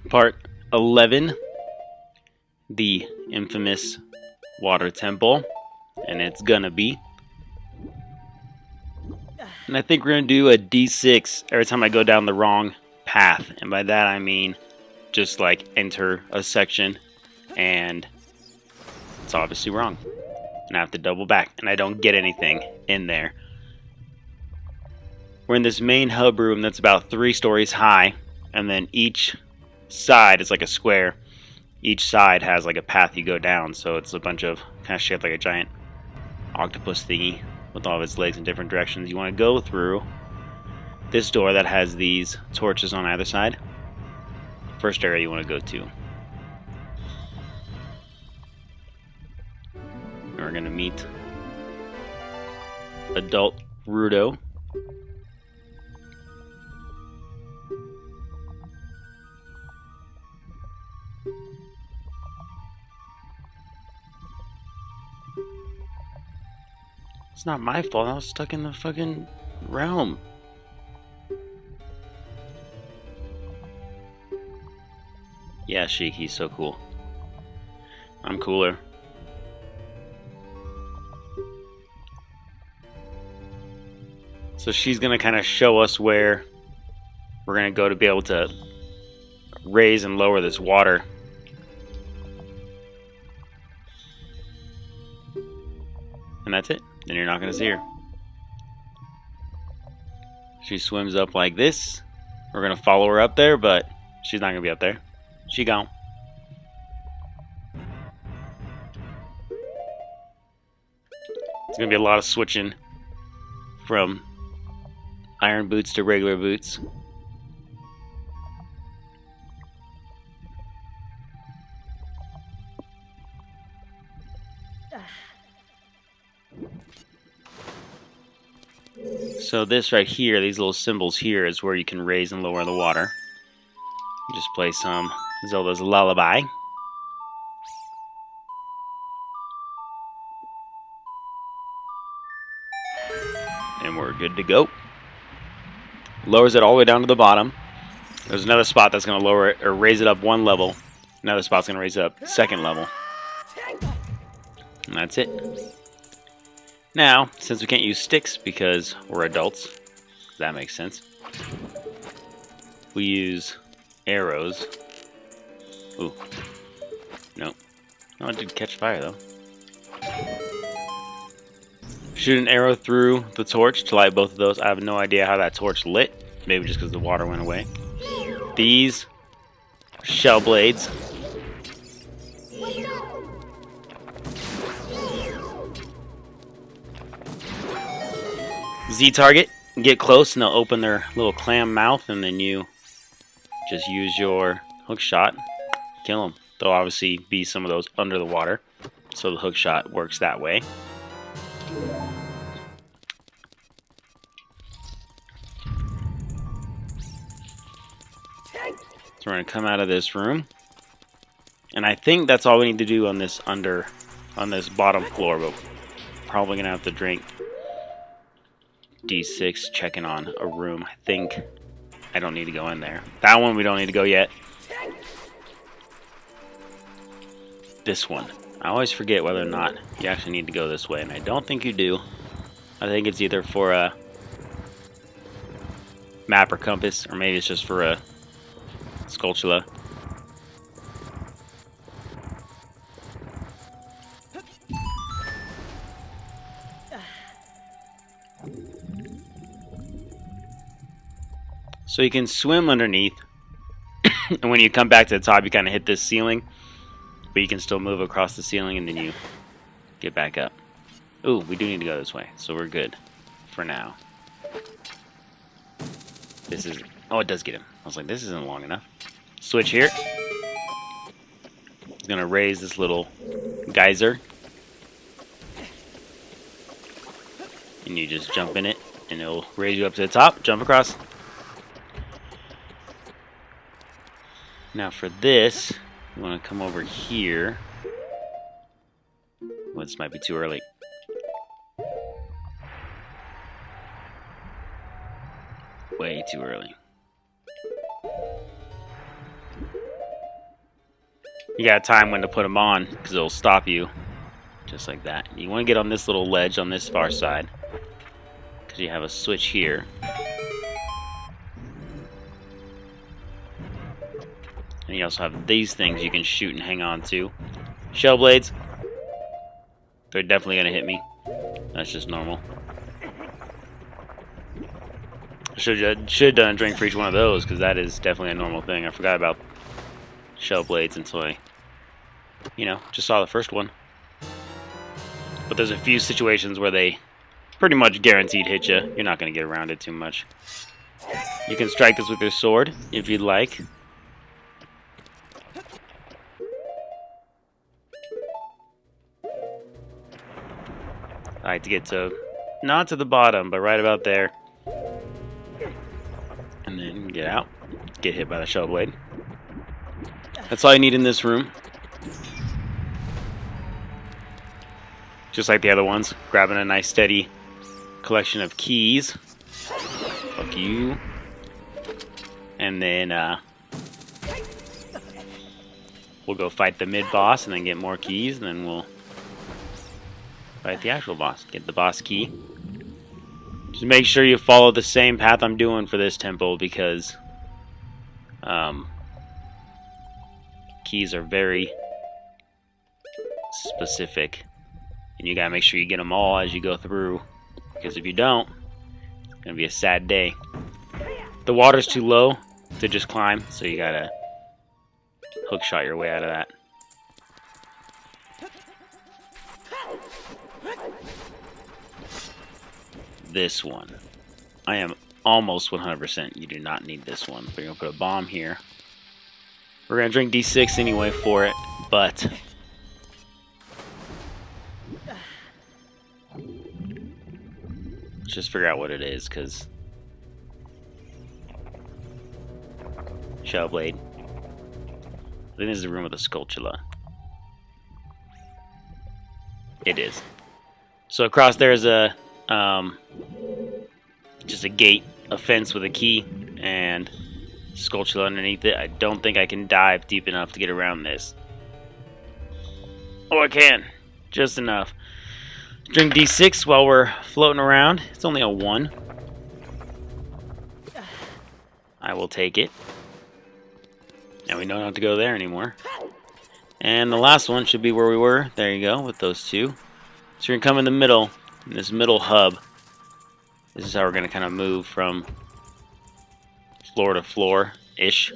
Part 11, the infamous water temple, and it's gonna be. And I think we're gonna do a D6 every time I go down the wrong path, and by that I mean just like enter a section and it's obviously wrong, and I have to double back, and I don't get anything in there. We're in this main hub room that's about 3 stories high, and then each side is like a square. Each side has like a path you go down, so it's a bunch of kind of shaped like a giant octopus thingy with all of its legs in different directions. You want to go through this door that has these torches on either side. First area you want to go to. We're going to meet adult Rudo. It's not my fault, I was stuck in the fucking realm. Yeah, Sheik, he's so cool. I'm cooler. So she's gonna kind of show us where we're gonna go to be able to raise and lower this water. And that's it. Then you're not gonna see her. She swims up like this. We're gonna follow her up there, but she's not gonna be up there. She gone. It's gonna be a lot of switching from iron boots to regular boots. So this right here, these little symbols here, is where you can raise and lower the water. Just play some Zelda's Lullaby. And we're good to go. Lowers it all the way down to the bottom. There's another spot that's going to lower it, or raise it up 1 level. Another spot's going to raise it up 2nd level. And that's it. Now, since we can't use sticks because we're adults, that makes sense, we use arrows. Ooh. Nope. No, it did catch fire, though. Shoot an arrow through the torch to light both of those. I have no idea how that torch lit. Maybe just because the water went away. These shell blades. Z target. Get close and they'll open their little clam mouth, and then you just use your hook shot. Kill them. There'll obviously be some of those under the water, so the hook shot works that way. So we're going to come out of this room. And I think that's all we need to do on this bottom floor, but probably going to have to drink D6 checking on a room. I think I don't need to go in there. That one we don't need to go yet. This one. I always forget whether or not you actually need to go this way, and I don't think you do. I think it's either for a map or compass, or maybe it's just for a Skulltula. So you can swim underneath, and when you come back to the top, you kind of hit this ceiling, but you can still move across the ceiling, and then you get back up. Ooh, we do need to go this way, so we're good for now. This is... oh, it does get him. I was like, this isn't long enough. Switch here. It's going to raise this little geyser. And you just jump in it, and it'll raise you up to the top. Jump across. Now for this, you want to come over here. Well, this might be too early. Way too early. You gotta time when to put them on, because it'll stop you. Just like that. You want to get on this little ledge on this far side, because you have a switch here. And you also have these things you can shoot and hang on to. Shell blades. They're definitely gonna hit me. That's just normal. I should have done a drink for each one of those, because that is definitely a normal thing. I forgot about shell blades until I, just saw the first one. But there's a few situations where they pretty much guaranteed hit you. You're not going to get around it too much. You can strike this with your sword if you'd like. I like to get to, not to the bottom, but right about there. And then get out. Get hit by the shell blade. That's all you need in this room. Just like the other ones, grabbing a nice steady collection of keys. Fuck you. And then we'll go fight the mid-boss and then get more keys, and then we'll fight the actual boss. Get the boss key. Just make sure you follow the same path I'm doing for this temple, because keys are very specific. And you gotta make sure you get them all as you go through, because if you don't, it's gonna be a sad day. The water's too low to just climb, so you gotta hook shot your way out of that. This one, I am almost 100%. You do not need this one. We're gonna put a bomb here. We're gonna drink D6 anyway for it, but let's just figure out what it is, because shell blade. I think this is the room with the sculptula. It is. So across there is a just a gate, a fence with a key, and sculptula underneath it. I don't think I can dive deep enough to get around this. Oh, I can. Just enough. Drink D6 while we're floating around. It's only a 1. I will take it. Now we know not to go there anymore. And the last one should be where we were. There you go, with those two. So you're going to come in the middle, in this middle hub. This is how we're going to kind of move from floor to floor-ish.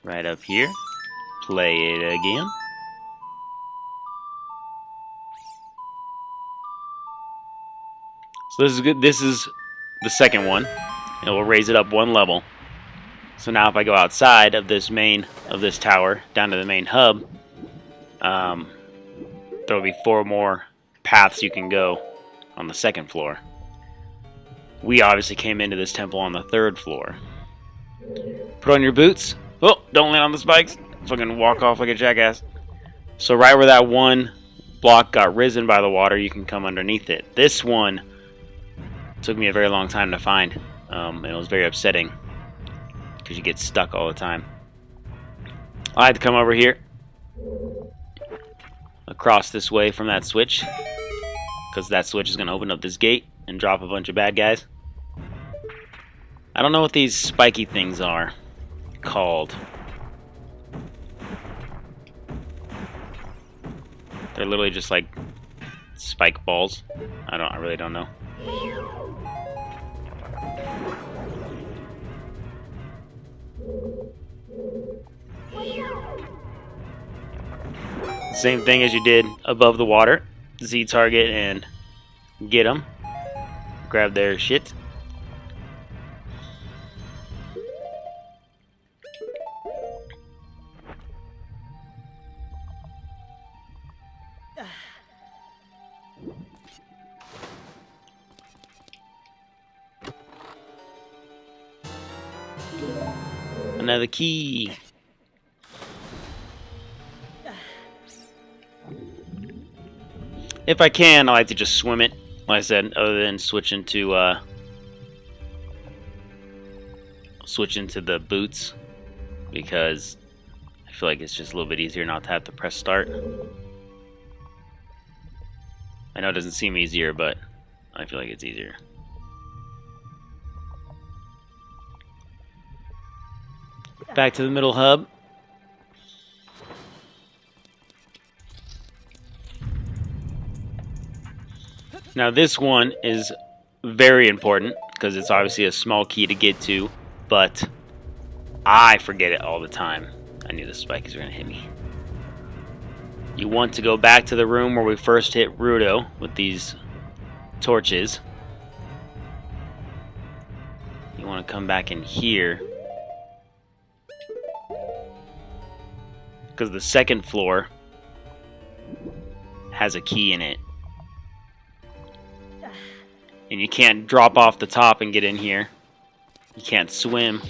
Right up here. Play it again. So this is good. This is the second one. It will raise it up 1 level. So now if I go outside of this tower down to the main hub, there will be 4 more paths you can go on the second floor. We obviously came into this temple on the 3rd floor. Put on your boots. Oh, don't land on the spikes. Fucking walk off like a jackass. So right where that one block got risen by the water, you can come underneath it. This one took me a very long time to find. And it was very upsetting, because you get stuck all the time. I had to come over here, across this way from that switch, because that switch is going to open up this gate and drop a bunch of bad guys. I don't know what these spiky things are called. They're literally just like spike balls. I really don't know. Same thing as you did above the water. Z target and get them. Grab their shit. Another key. If I can, I like to just swim it, like I said, other than switching to switch into the boots because I feel like it's just a little bit easier not to have to press start. I know it doesn't seem easier, but I feel like it's easier. Back to the middle hub. Now this one is very important because it's obviously a small key to get to, but I forget it all the time. I knew the spikies were going to hit me. You want to go back to the room where we first hit Rudo with these torches. You want to come back in here because the second floor has a key in it. And you can't drop off the top and get in here. You can't swim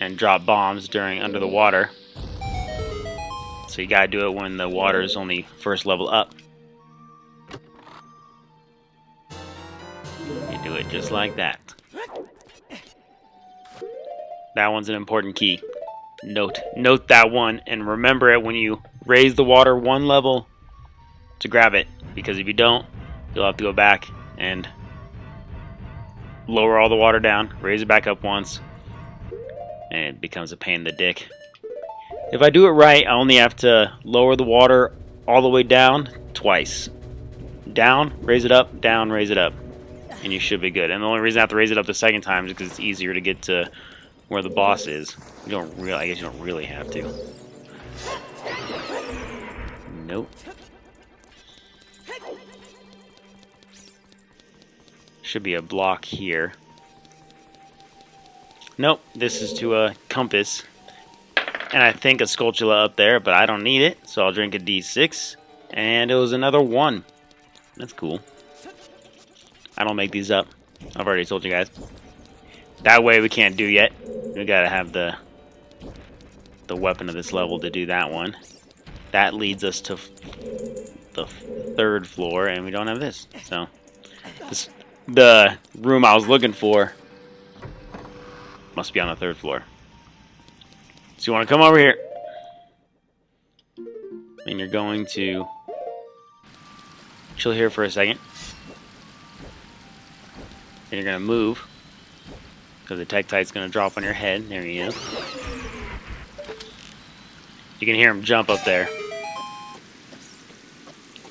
and drop bombs during under the water. So you gotta do it when the water is only first level up. You do it just like that. That one's an important key. Note that one and remember it when you raise the water one level to grab it. Because if you don't, you'll have to go back and lower all the water down, raise it back up once, and it becomes a pain in the dick. If I do it right, I only have to lower the water all the way down twice. Down, raise it up, down, raise it up. And you should be good. And the only reason I have to raise it up the second time is because it's easier to get to where the boss is. You don't really, I guess you don't really have to. Nope. Should be a block here. Nope, this is to a compass. And I think a Skulltula up there, but I don't need it, so I'll drink a D6. And it was another 1. That's cool. I don't make these up. I've already told you guys. That way we can't do yet. We gotta have the weapon of this level to do that one. That leads us to the 3rd floor, and we don't have this. So, the room I was looking for must be on the 3rd floor. So you want to come over here. And you're going to chill here for a second. And you're going to move. Because the Tektite's going to drop on your head. There he is. You can hear him jump up there.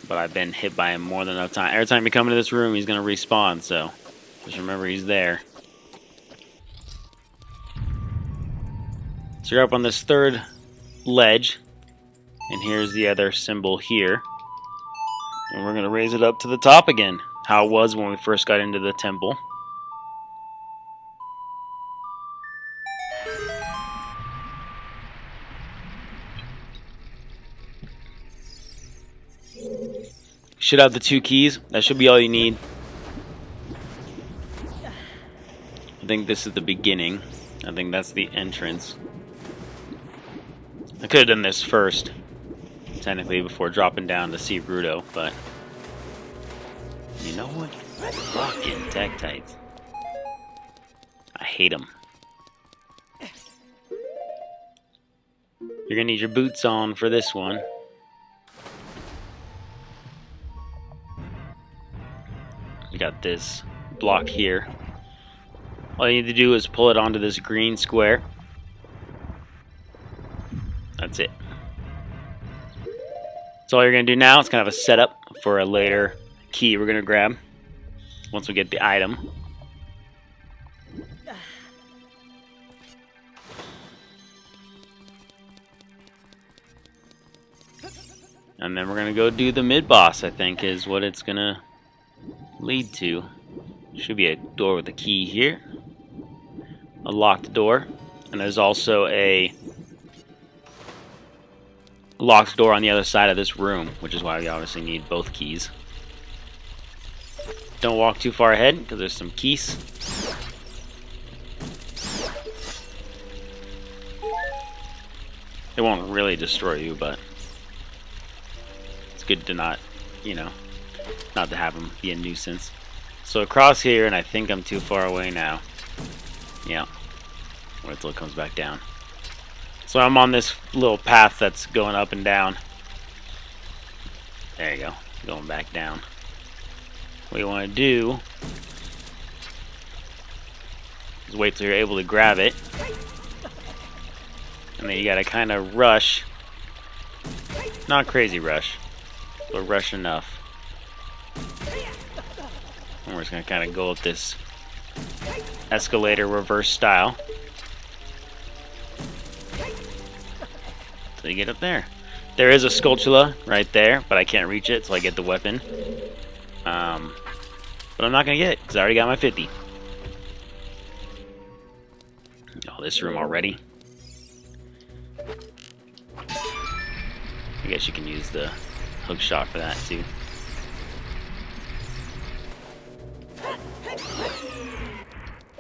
But I've been hit by him more than enough time. Every time you come into this room, he's going to respawn. So just remember he's there. So you're up on this 3rd ledge, and here's the other symbol here. And we're going to raise it up to the top again, how it was when we first got into the temple. Should have the 2 keys. That should be all you need. I think this is the beginning. I think that's the entrance. I could have done this first, technically, before dropping down to see Rudo, but you know what? Fucking Tektites. I hate them. You're gonna need your boots on for this one. You got this block here. All you need to do is pull it onto this green square. That's it. That's all you're going to do now. It's kind of a setup for a later key we're going to grab once we get the item. And then we're going to go do the mid-boss, I think, is what it's going to lead to. Should be a door with a key here. A locked door. And there's also a locked door on the other side of this room, which is why we obviously need both keys. Don't walk too far ahead, because there's some keys. It won't really destroy you, but it's good to not, you know, not to have them be a nuisance. So across here, and I think I'm too far away now. Yeah. Wait till it comes back down. So I'm on this little path that's going up and down. There you go. Going back down. What you want to do is wait till you're able to grab it. And then you gotta kind of rush. Not crazy rush, but rush enough. And we're just gonna kind of go up this escalator reverse style. So you get up there. There is a Skulltula right there, but I can't reach it till I get the weapon. But I'm not gonna get it because I already got my 50. Oh, this room already. I guess you can use the hook shot for that too.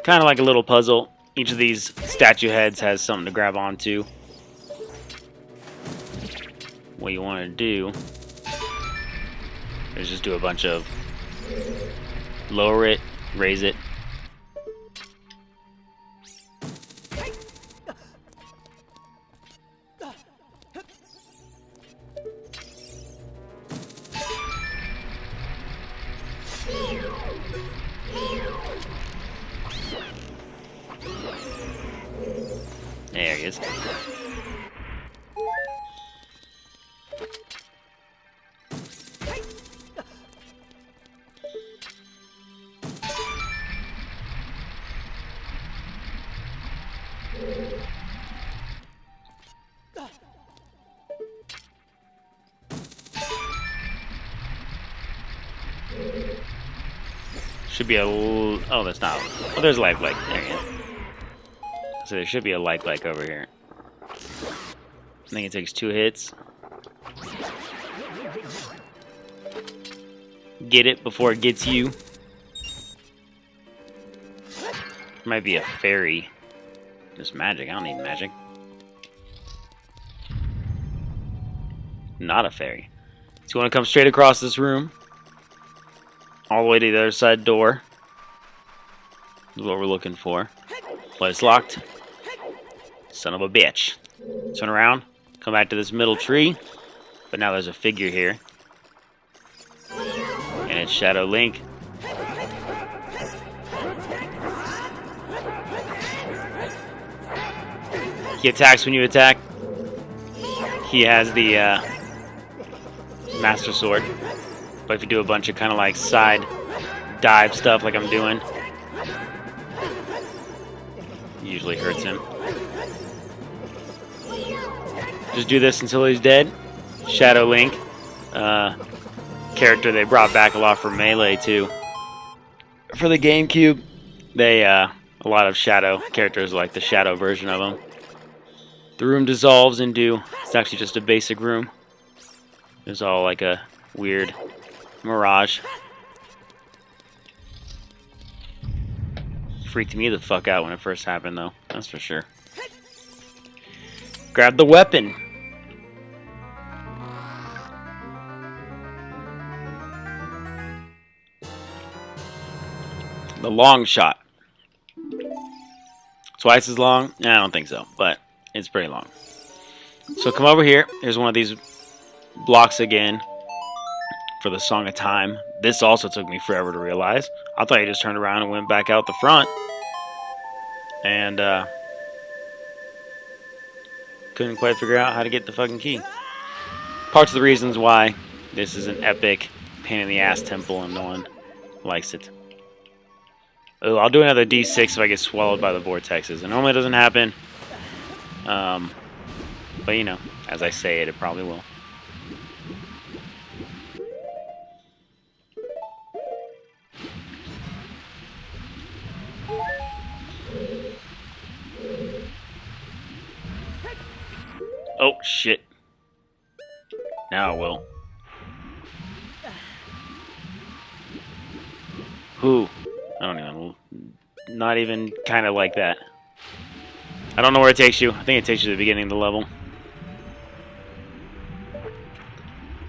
Kind of like a little puzzle. Each of these statue heads has something to grab onto. What you want to do is just do a bunch of lower it, raise it. There he is. Should be a... Oh, that's not... Oh, there's a life like. There you go. So there should be a life like over here. I think it takes 2 hits. Get it before it gets you. Might be a fairy. Just magic. I don't need magic. Not a fairy. So you want to come straight across this room. All the way to the other side door. This is what we're looking for. But it's locked. Son of a bitch. Turn around. Come back to this middle tree. But now there's a figure here. And it's Shadow Link. He attacks when you attack. He has the Master Sword. But if you do a bunch of kind of like side dive stuff like I'm doing, it usually hurts him. Just do this until he's dead. Shadow Link. Character they brought back a lot for Melee too. For the GameCube, they a lot of Shadow characters like the Shadow version of them. The room dissolves into, it's actually just a basic room. It's all like a weird mirage. Freaked me the fuck out when it first happened though, that's for sure. Grab the weapon. The long shot. Twice as long? I don't think so, but it's pretty long. So come over here. Here's one of these blocks again for the Song of Time. This also took me forever to realize. I thought you just turned around and went back out the front. And couldn't quite figure out how to get the fucking key. Parts of the reasons why this is an epic pain in the ass temple and no one likes it. Oh, I'll do another D6 if I get swallowed by the vortexes. It normally doesn't happen. But you know, as I say it, it probably will. Oh, shit. Now it will. Who? I don't even... Not even kind of like that. I don't know where it takes you. I think it takes you to the beginning of the level.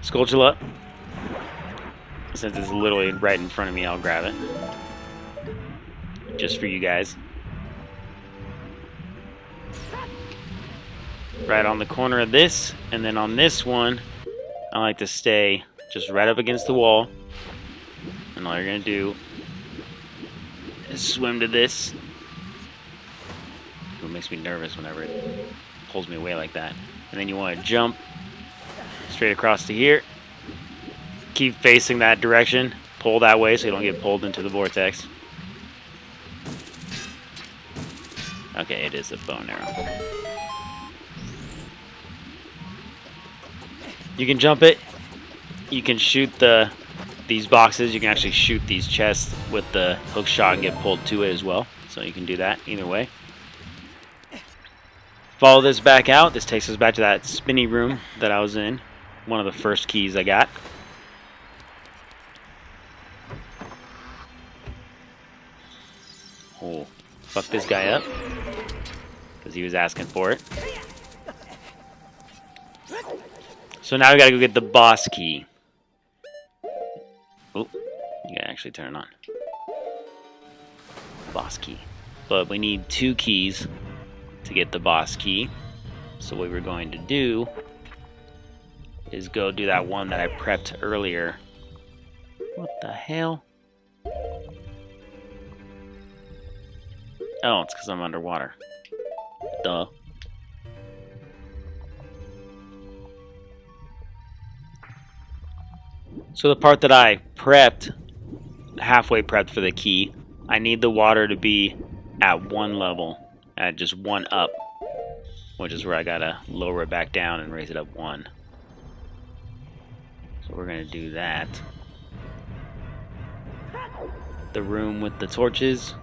Skulltula. Since it's literally right in front of me, I'll grab it. Just for you guys. right on the corner of this, and then on this one, I like to stay just right up against the wall. And all you're gonna do is swim to this. It makes me nervous whenever it pulls me away like that. And then you want to jump straight across to here. Keep facing that direction. Pull that way so you don't get pulled into the vortex. Okay, it is a bow and arrow. You can jump it. You can shoot these boxes. You can actually shoot these chests with the hook shot and get pulled to it as well. So you can do that either way. Follow this back out. This takes us back to that spinny room that I was in. One of the first keys I got. Oh, fuck this guy up. Because he was asking for it. So now we gotta go get the boss key. Oh, you gotta actually turn it on. Boss key. But we need 2 keys to get the boss key. So what we're going to do is go do that one that I prepped earlier. What the hell? Oh, it's because I'm underwater. Duh. So the part that I prepped, halfway prepped for the key, I need the water to be at 1 level, at just 1 up, which is where I gotta lower it back down and raise it up 1. So we're gonna do that. The room with the torches.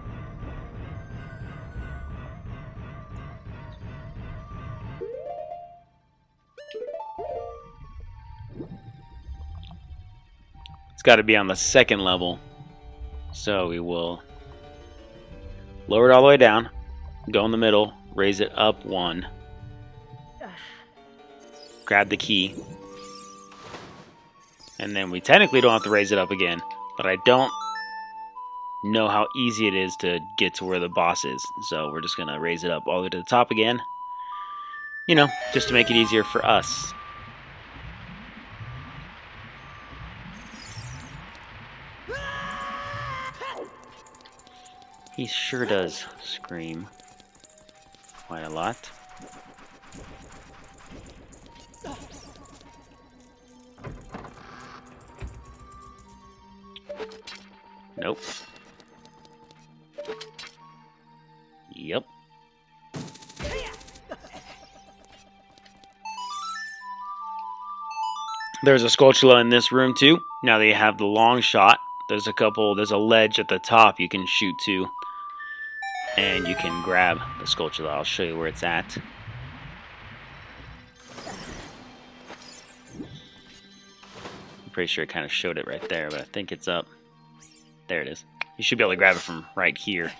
It's got to be on the 2nd level. So we will lower it all the way down, go in the middle, raise it up 1, grab the key, and then we technically don't have to raise it up again, but I don't know how easy it is to get to where the boss is, so we're just going to raise it up all the way to the top again, you know, just to make it easier for us. He sure does scream quite a lot. Nope. Yep. There's a Skulltula in this room too. Now that you have the long shot, there's a ledge at the top you can shoot to. And you can grab the Skulltula. I'll show you where it's at. I'm pretty sure it kind of showed it right there, but I think it's up. There it is. You should be able to grab it from right here.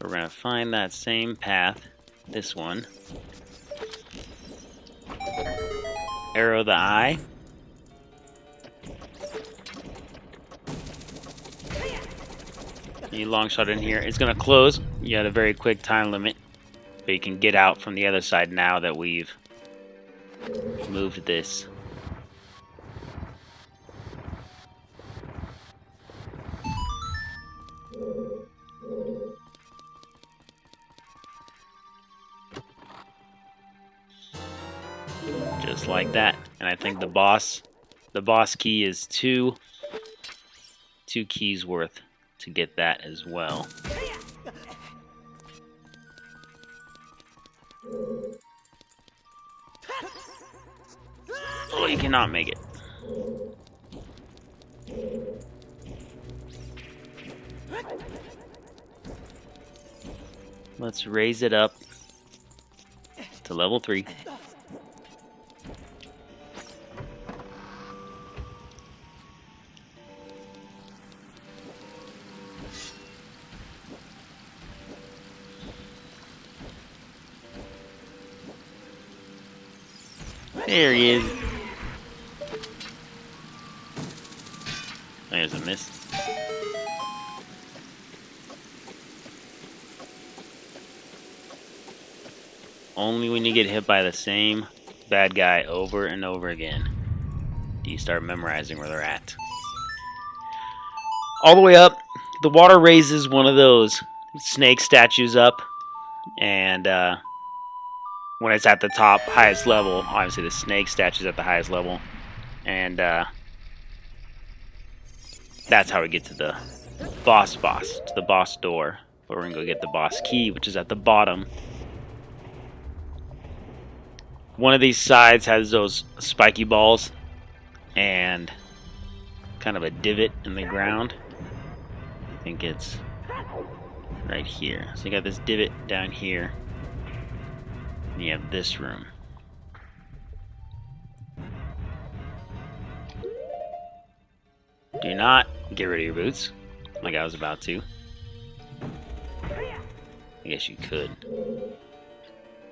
We're going to find that same path, this one. Arrow the eye. You long shot in here. It's going to close. You had a very quick time limit. But you can get out from the other side now that we've moved this. Just like that. And I think the boss key is two keys worth to get that as well. Oh, you cannot make it. Let's raise it up to level 3. There he is. There's a miss. only when you get hit by the same bad guy over and over again do you start memorizing where they're at. All the way up, the water raises one of those snake statues up, and when it's at the top, highest level, obviously the snake statue's at the highest level, and that's how we get to the boss, to the boss door. But we're going to go get the boss key, which is at the bottom. One of these sides has those spiky balls and kind of a divot in the ground. I think it's right here. So you got this divot down here, and you have this room. Do not get rid of your boots, like I was about to. I guess you could,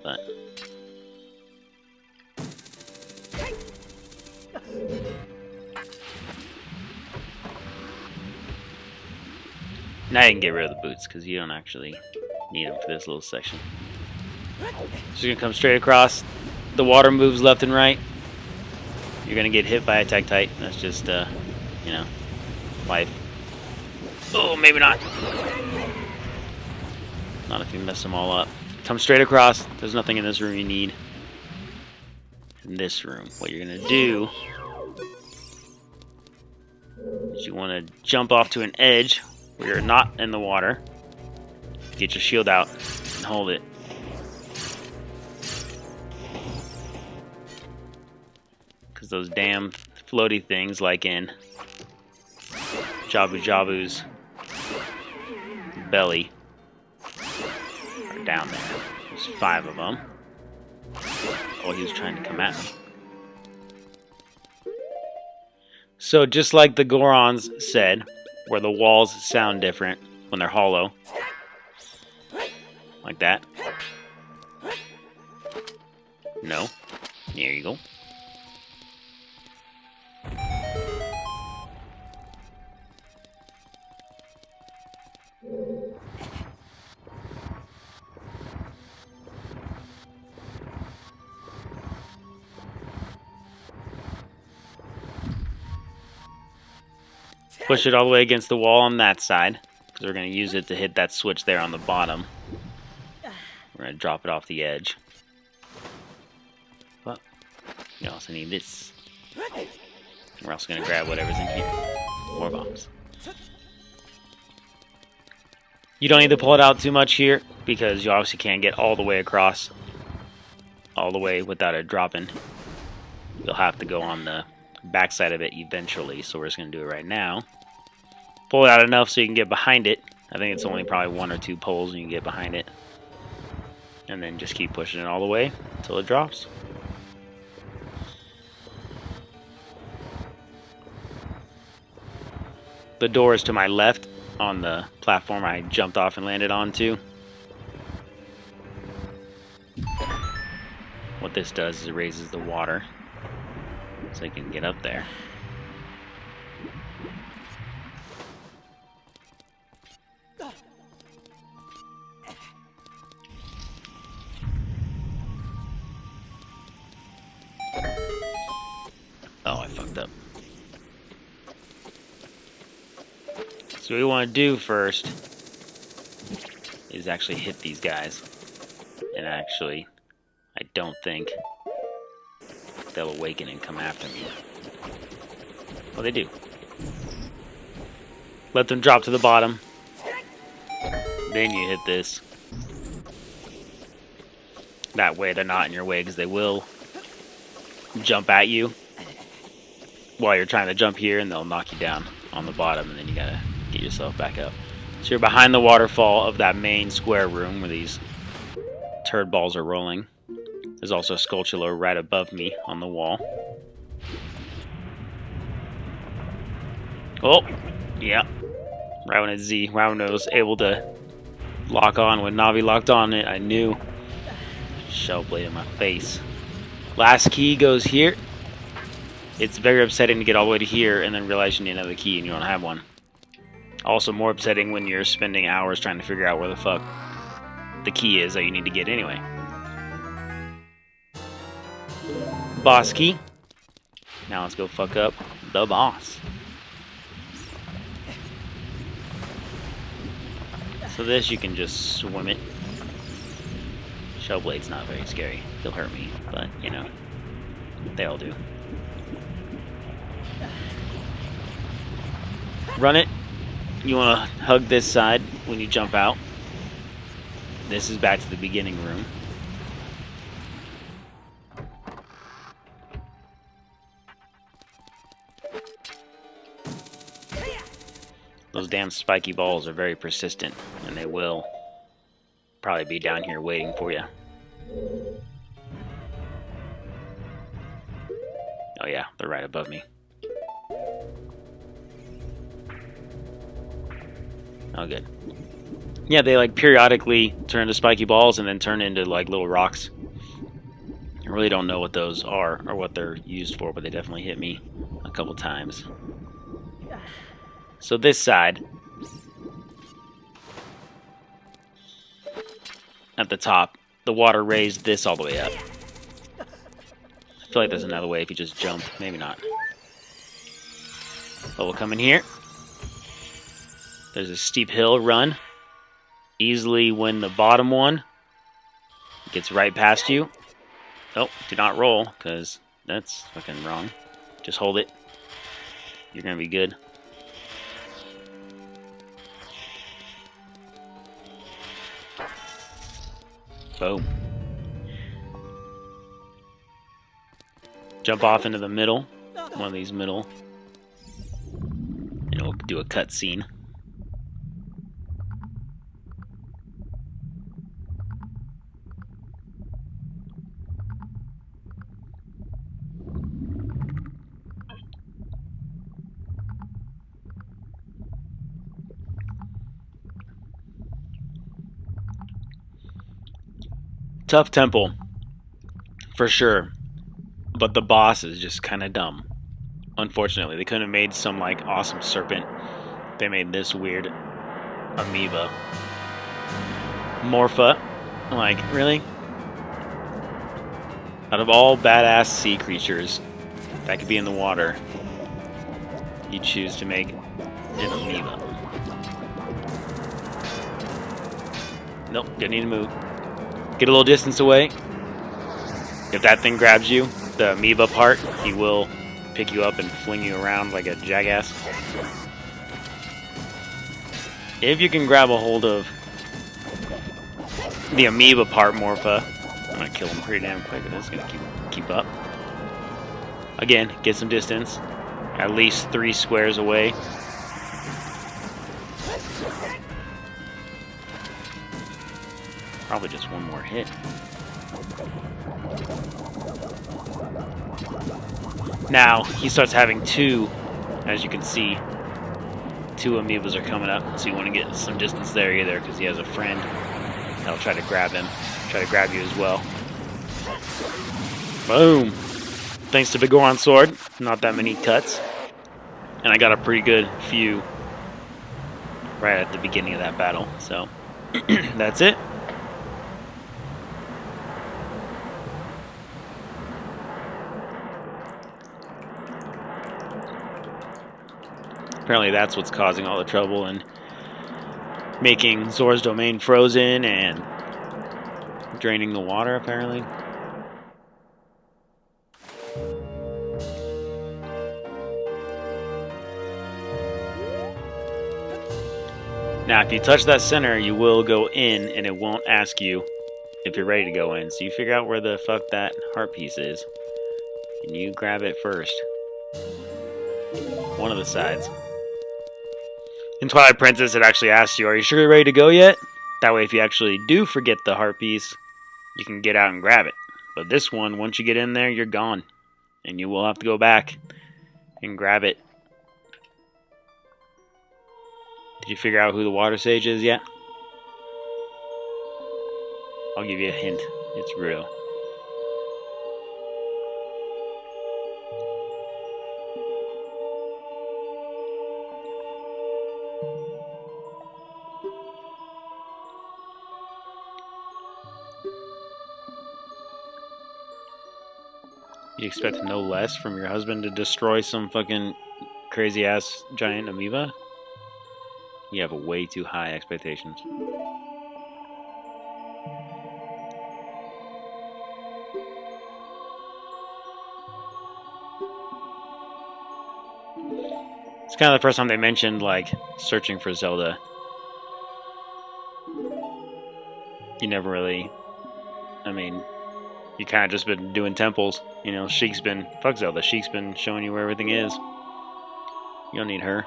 but now you can get rid of the boots because you don't actually need them for this little section. Just gonna come straight across. The water moves left and right. You're gonna get hit by a Tektite. That's just, you know, life. Oh, maybe not. Not if you mess them all up. Come straight across. There's nothing in this room you need. In this room, what you're gonna do is you want to jump off to an edge where you're not in the water. Get your shield out and hold it. Because those damn floaty things, like in Jabu Jabu's belly, are down there. There's 5 of them. Oh, he was trying to come at me. So just like the Gorons said, where the walls sound different when they're hollow, like that. No. There you go. Push it all the way against the wall on that side, because we're going to use it to hit that switch there on the bottom. We're going to drop it off the edge. But you also need this. We're also going to grab whatever's in here. More bombs. You don't need to pull it out too much here, because you obviously can't get all the way across, all the way without it dropping. You'll have to go on the backside of it eventually, so we're just going to do it right now. Pull it out enough so you can get behind it. I think it's only probably 1 or 2 pulls and you can get behind it. And then just keep pushing it all the way until it drops. The door is to my left on the platform I jumped off and landed onto. What this does is it raises the water so you can get up there. Oh, I fucked up. So what we want to do first is actually hit these guys. And actually, I don't think they'll awaken and come after me. Well, they do. Let them drop to the bottom. Then you hit this. That way they're not in your way, because they will jump at you while you're trying to jump here, and they'll knock you down on the bottom, and then you gotta get yourself back up. So you're behind the waterfall of that main square room where these turd balls are rolling. There's also a Skulltula right above me on the wall. Oh, yeah. Right when I was able to lock on, when Navi locked on it, I knew. Shell blade in my face. Last key goes here. It's very upsetting to get all the way to here and then realize you need another key and you don't have one. Also more upsetting when you're spending hours trying to figure out where the fuck the key is that you need to get anyway. Boss key. Now let's go fuck up the boss. So this, you can just swim it. Shellblade's not very scary. He'll hurt me, but, you know, they all do. Run it. You want to hug this side when you jump out. This is back to the beginning room. Those damn spiky balls are very persistent, and they will probably be down here waiting for you. Oh yeah, they're right above me. Oh good. Yeah, they like periodically turn into spiky balls and then turn into like little rocks. I really don't know what those are or what they're used for, but they definitely hit me a couple times. So this side, at the top, the water raised this all the way up. I feel like there's another way if you just jump. Maybe not. But we'll come in here. There's a steep hill, run. Easily win the bottom one. Gets right past you. Oh, do not roll, because that's fucking wrong. Just hold it. You're gonna be good. Boom. Jump off into the middle. One of these middle. And we'll do a cutscene. Tough temple, for sure, but the boss is just kind of dumb. Unfortunately, they couldn't have made some like awesome serpent. They made this weird amoeba. Morpha, like really? Out of all badass sea creatures that could be in the water, you choose to make an amoeba. Nope, didn't need to move. Get a little distance away. If that thing grabs you, the amoeba part, he will pick you up and fling you around like a jackass. If you can grab a hold of the amoeba part, Morpha, I'm gonna kill him pretty damn quick. This is gonna keep up. Again, get some distance. At least 3 squares away. Probably just one more hit. Now, he starts having 2, as you can see. 2 amoebas are coming up, so you want to get some distance there either, because he has a friend that'll try to grab him. Try to grab you as well. Boom! Thanks to Bigoron's sword, not that many cuts. And I got a pretty good few right at the beginning of that battle, so that's it. Apparently that's what's causing all the trouble and making Zora's domain frozen and draining the water, apparently. Now, if you touch that center, you will go in, and it won't ask you if you're ready to go in. So you figure out where the fuck that heart piece is, and you grab it first. One of the sides. In Twilight Princess, it actually asks you, are you sure you're ready to go yet? That way, if you actually do forget the heart piece, you can get out and grab it. But this one, once you get in there, you're gone. And you will have to go back and grab it. Did you figure out who the water sage is yet? I'll give you a hint. It's real. You expect no less from your husband to destroy some fucking crazy ass giant amoeba? You have way too high expectations. It's kind of the first time they mentioned, like, searching for Zelda. You never really... I mean, you kind of just been doing temples. You know, Sheik's been... Fuck Zelda. Sheik's been showing you where everything is. You don't need her.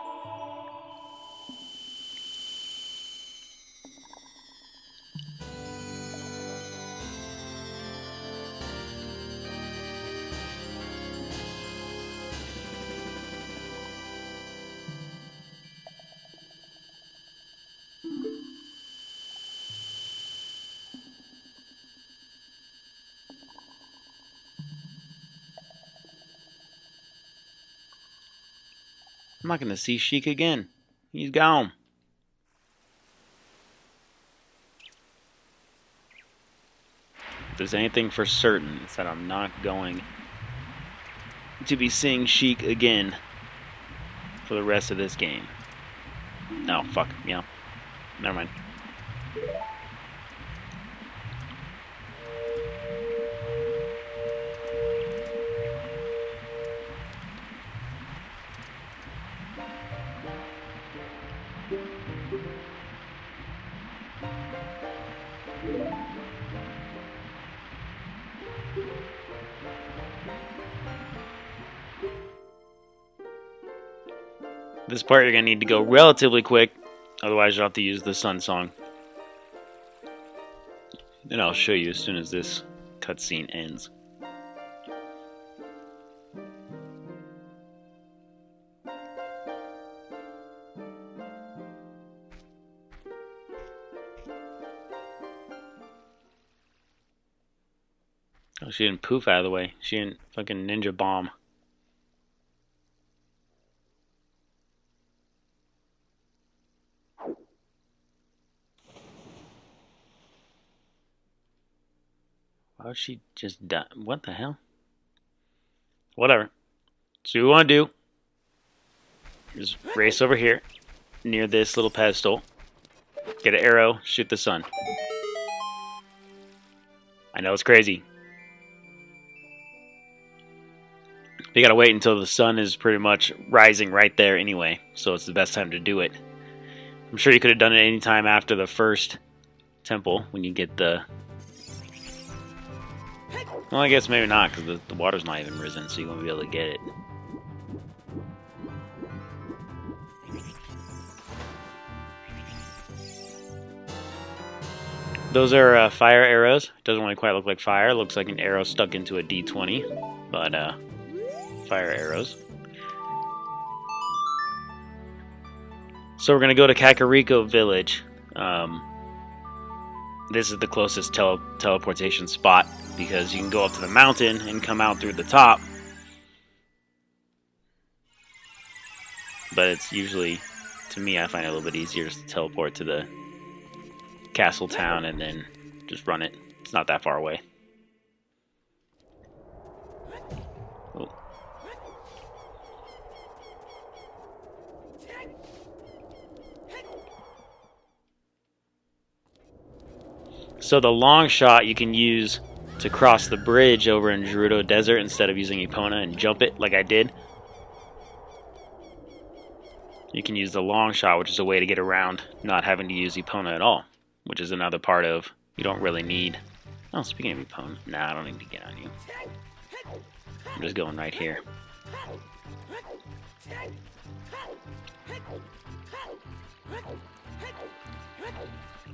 I'm not gonna see Sheik again. He's gone. If there's anything for certain, it's that I'm not going to be seeing Sheik again for the rest of this game. No, fuck. Yeah. Never mind. This part you're going to need to go relatively quick, otherwise you'll have to use the Sun Song. And I'll show you as soon as this cutscene ends. Oh, she didn't poof out of the way. She didn't fucking ninja bomb. Why would she just die? What the hell? Whatever. So what we want to do is race over here near this little pedestal. Get an arrow, shoot the sun. I know it's crazy. You gotta wait until the sun is pretty much rising right there anyway, so it's the best time to do it. I'm sure you could have done it any time after the first temple when you get the... Well, I guess maybe not, because the water's not even risen, so you won't be able to get it. Those are fire arrows. It doesn't really quite look like fire. It looks like an arrow stuck into a D20, but fire arrows. So we're going to go to Kakariko Village. This is the closest teleportation spot, because you can go up to the mountain and come out through the top. But it's usually, to me, I find it a little bit easier just to teleport to the castle town and then just run it. It's not that far away. Oh. So the long shot you can use to cross the bridge over in Gerudo Desert instead of using Epona and jump it like I did. You can use the long shot, which is a way to get around not having to use Epona at all, which is another part of you don't really need... Oh, speaking of Epona, nah, I don't need to get on you. I'm just going right here.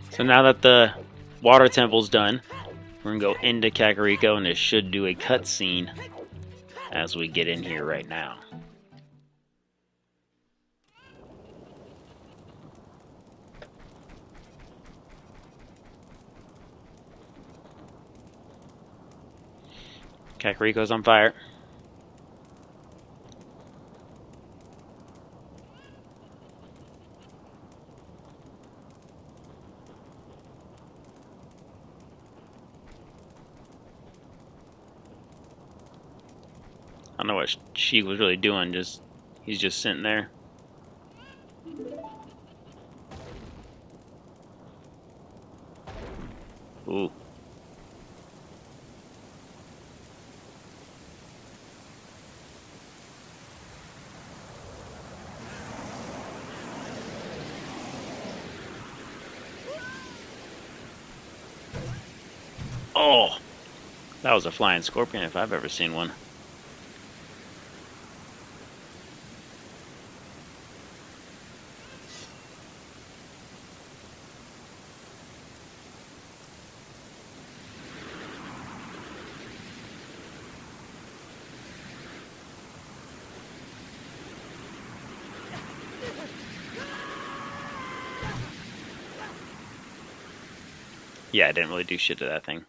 So now that the water temple's done, we're gonna go into Kakariko, and it should do a cutscene as we get in here right now. Kakariko's on fire. I don't know what Sheik was really doing. He's just sitting there. Ooh. Oh, that was a flying scorpion if I've ever seen one. Yeah, I didn't really do shit to that thing.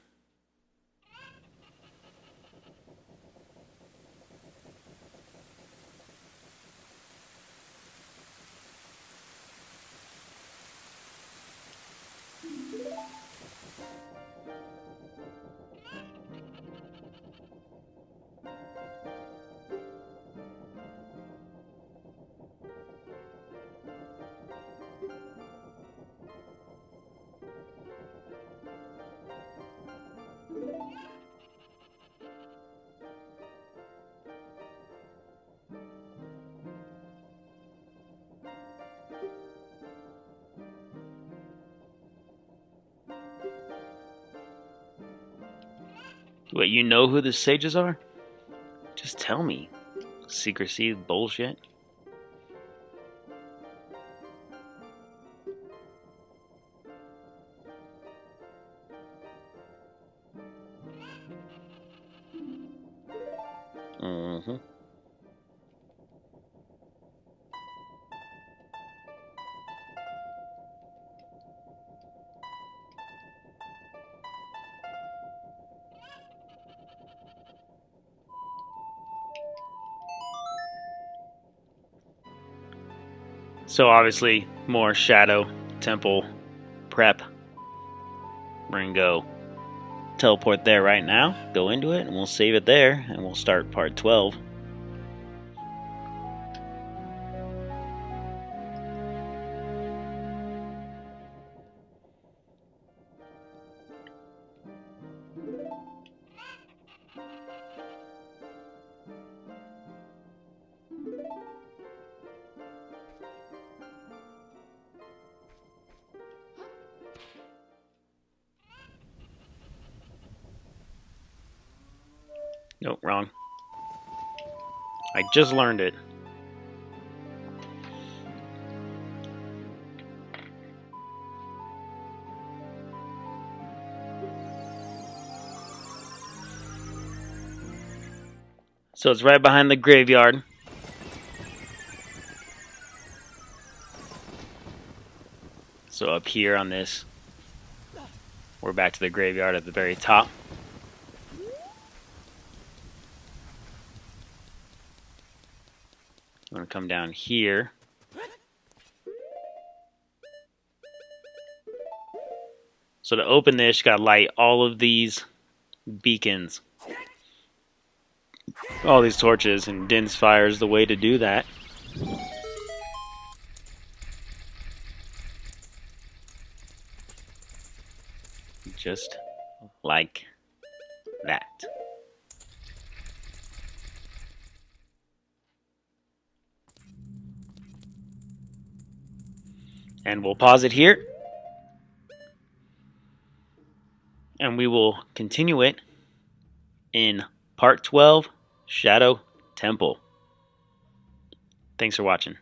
Wait, you know who the sages are? Just tell me. Secrecy bullshit. Mm-hmm. So obviously, more Shadow Temple prep. We're gonna go teleport there right now, go into it, and we'll save it there, and we'll start part 12. Nope, wrong. I just learned it. So it's right behind the graveyard. So up here on this, we're back to the graveyard at the very top. I'm gonna come down here. So to open this, you gotta light all of these beacons. All these torches, and Din's Fire is the way to do that. Just like that. And we'll pause it here. And we will continue it in part 12, Shadow Temple. Thanks for watching.